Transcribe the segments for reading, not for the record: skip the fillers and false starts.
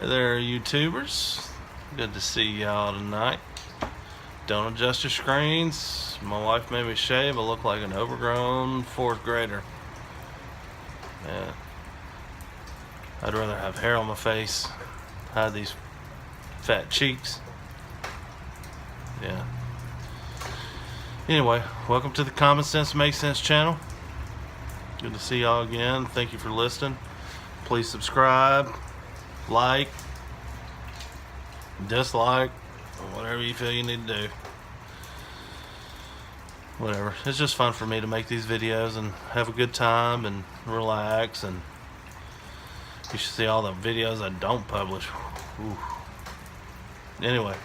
Hey there, YouTubers. Good to see y'all tonight. Don't adjust your screens. My wife made me shave. I look like an overgrown fourth grader. Yeah. I'd rather have hair on my face, hide these fat cheeks. Yeah. Anyway, welcome to the Common Sense Makes Sense channel. Good to see y'all again. Thank you for listening. Please subscribe, like, dislike, whatever you feel you need to do. Whatever. It's just fun for me to make these videos and have a good time and relax, and you should see all the videos I don't publish. Ooh. Anyway,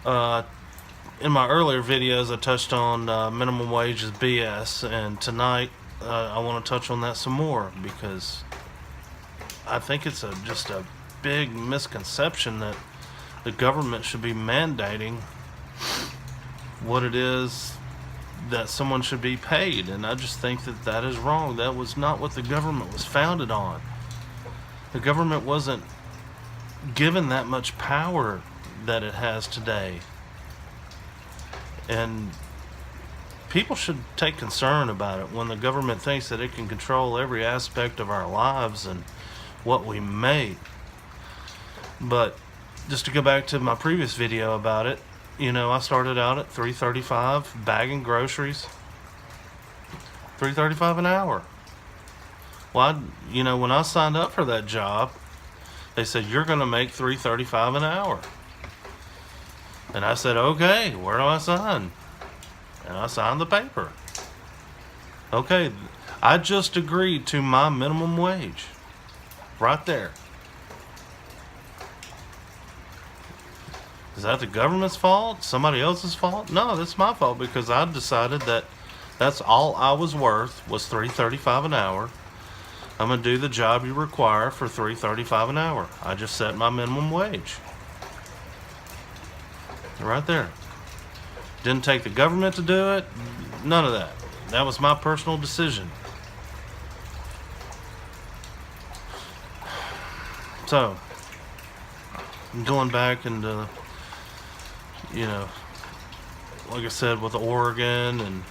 in my earlier videos I touched on minimum wage is BS, and tonight I want to touch on that some more, because I think it's just a big misconception that the government should be mandating what it is that someone should be paid, and I just think that that is wrong. That was not what the government was founded on. The government wasn't given that much power that it has today, and people should take concern about it when the government thinks that it can control every aspect of our lives and what we make. But just to go back to my previous video about it, I started out at $3.35 bagging groceries. $3.35 an hour. Well, when I signed up for that job, they said you're going to make $3.35 an hour. And I said, okay, where do I sign? And I signed the paper. Okay, I just agreed to my minimum wage. Right there. Is that the government's fault? Somebody else's fault? No, that's my fault, because I decided that that's all I was worth, was $3.35 an hour. I'm going to do the job you require for $3.35 an hour. I just set my minimum wage. Right there. Didn't take the government to do it. None of that. That was my personal decision. So, going back into, like I said, with Oregon and,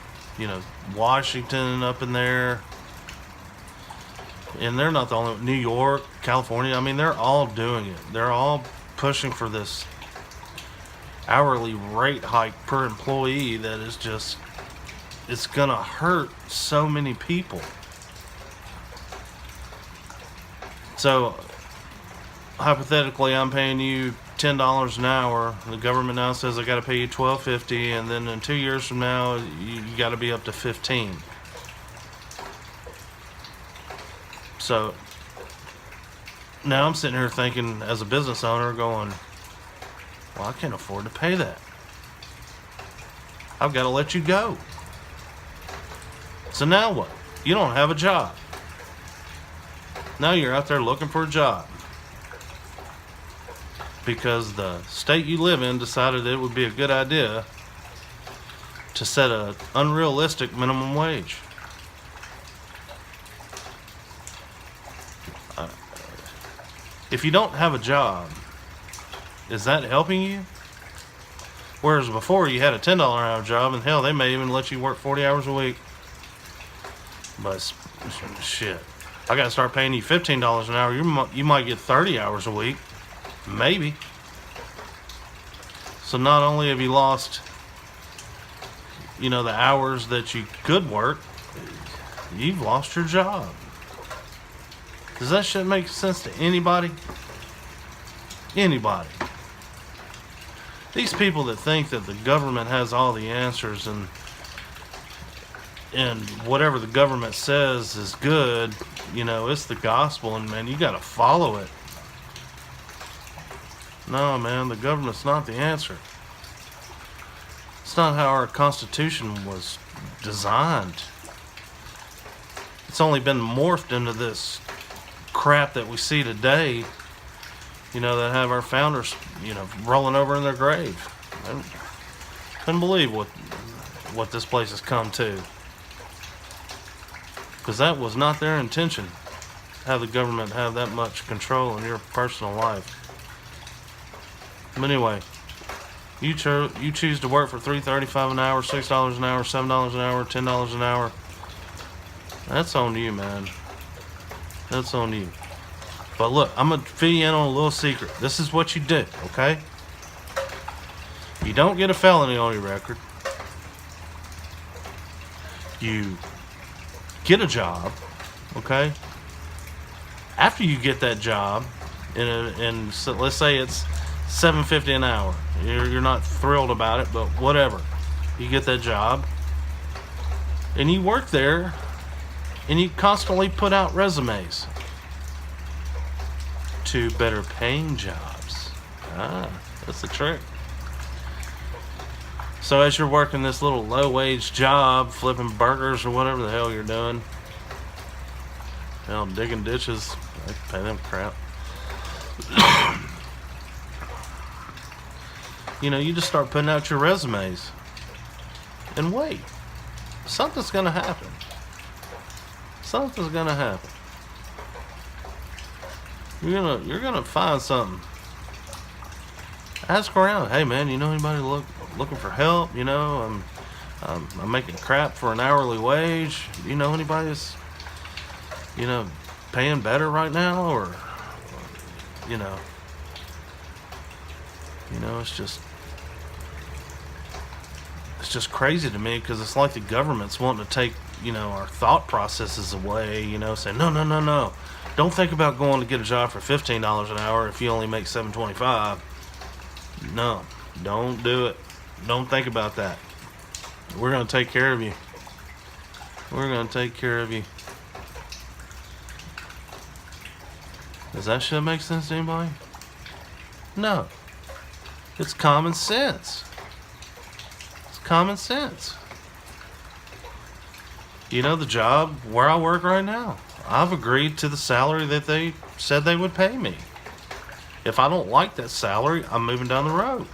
Washington up in there. And they're not the only, New York, California, they're all doing it. They're all pushing for this hourly rate hike per employee that is just, it's gonna hurt so many people. So hypothetically, I'm paying you $10 an hour. The government now says I got to pay you $12.50, and then in 2 years from now, you got to be up to $15. So now I'm sitting here thinking, as a business owner, going, well, I can't afford to pay that. I've got to let you go. So now what? You don't have a job. Now you're out there looking for a job, because the state you live in decided it would be a good idea to set an unrealistic minimum wage. If you don't have a job, is that helping you? Whereas before you had a $10 an hour job, and hell, they may even let you work 40 hours a week. But shit, I got to start paying you $15 an hour. You might get 30 hours a week. Maybe. So not only have you lost, the hours that you could work, you've lost your job. Does that shit make sense to anybody? Anybody. These people that think that the government has all the answers and whatever the government says is good, it's the gospel, and man, you got to follow it. No, man, the government's not the answer. It's not how our Constitution was designed. It's only been morphed into this crap that we see today, that have our founders, rolling over in their grave. I couldn't believe what this place has come to. Because that was not their intention. have the government have that much control in your personal life. But anyway, you choose to work for $3.35 an hour, $6 an hour, $7 an hour, $10 an hour. That's on you, man. That's on you. But look, I'm gonna fill you in on a little secret. This is what you do, okay? You don't get a felony on your record. You get a job, okay? After you get that job, and so let's say it's $7.50 an hour. You're not thrilled about it, but whatever. You get that job, and you work there, and you constantly put out resumes to better paying jobs. That's the trick. So as you're working this little low wage job, flipping burgers or whatever the hell you're doing, hell, digging ditches, I can pay them crap. You just start putting out your resumes and wait. Something's gonna happen. Something's gonna happen. You're gonna find something. Ask around. Hey man, you know anybody looking for help? I'm making crap for an hourly wage. You know anybody that's paying better right now, or it's just crazy to me, because it's like the government's wanting to take our thought processes away. Saying no, don't think about going to get a job for $15 an hour if you only make $7.25. No, don't do it. Don't think about that. We're gonna take care of you. We're gonna take care of you. Does that shit make sense to anybody? No. It's common sense. It's common sense. The job where I work right now, I've agreed to the salary that they said they would pay me. If I don't like that salary, I'm moving down the road.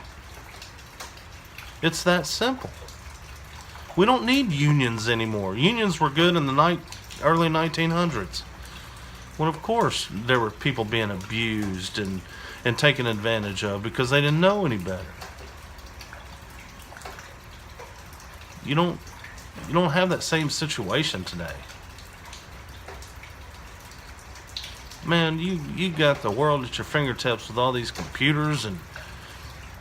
It's that simple. We don't need unions anymore. Unions were good in the early 1900s. When, of course, there were people being abused and taken advantage of because they didn't know any better. You don't have that same situation today. Man, you got the world at your fingertips with all these computers, and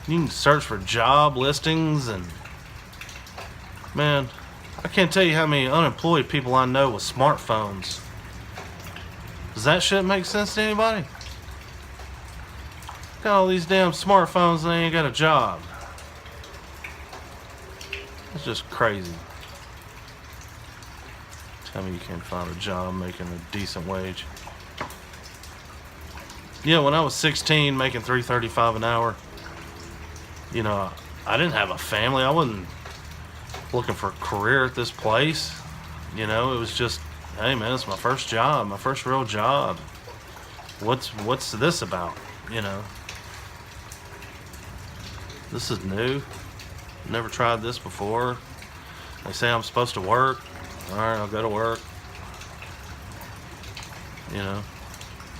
you can search for job listings, and man, I can't tell you how many unemployed people I know with smartphones. Does that shit make sense to anybody? Got all these damn smartphones and they ain't got a job. It's just crazy. Tell me you can't find a job making a decent wage. When I was 16 making $3.35 an hour, I didn't have a family. I wasn't looking for a career at this place. It was just, hey man, it's my first job, my first real job. What's this about? This is new. Never tried this before. They say I'm supposed to work. All right, I'll go to work.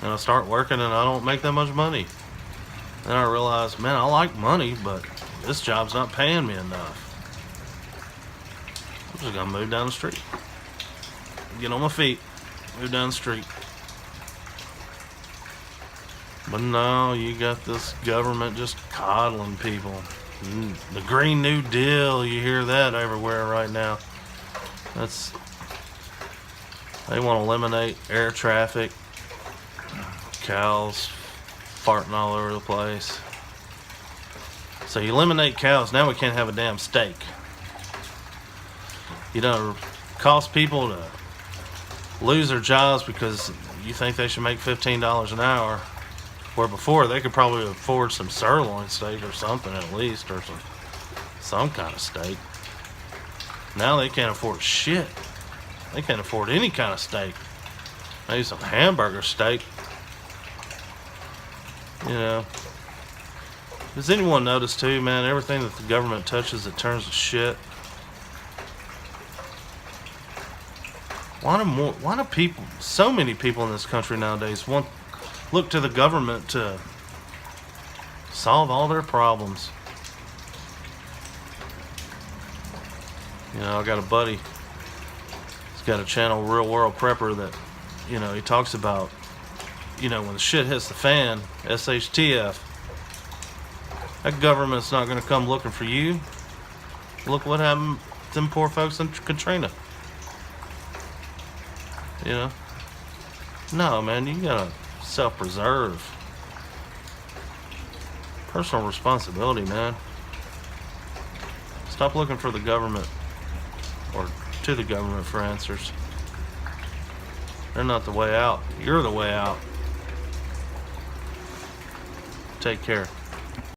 And I start working and I don't make that much money. Then I realize, man, I like money, but this job's not paying me enough. I'm just gonna move down the street. Get on my feet. Move down the street. But no, you got this government just coddling people. The Green New Deal, you hear that everywhere right now. They want to eliminate air traffic. Cows farting all over the place. So you eliminate cows, now we can't have a damn steak. It costs people to lose their jobs because you think they should make $15 an hour, where before they could probably afford some sirloin steak or something at least, or some kind of steak. Now they can't afford shit. They can't afford any kind of steak. Maybe some hamburger steak. Does anyone notice too, man, everything that the government touches, it turns to shit? Why do people, so many people in this country nowadays, look to the government to solve all their problems? You know, I got a buddy. He's got a channel, Real World Prepper, that, you know, he talks about, you know, when the shit hits the fan, SHTF, that government's not going to come looking for you. Look what happened to them poor folks in Katrina. You know? No, man, you gotta self-preserve. Personal responsibility, man. Stop looking for the government or to the government for answers. They're not the way out. You're the way out. Take care.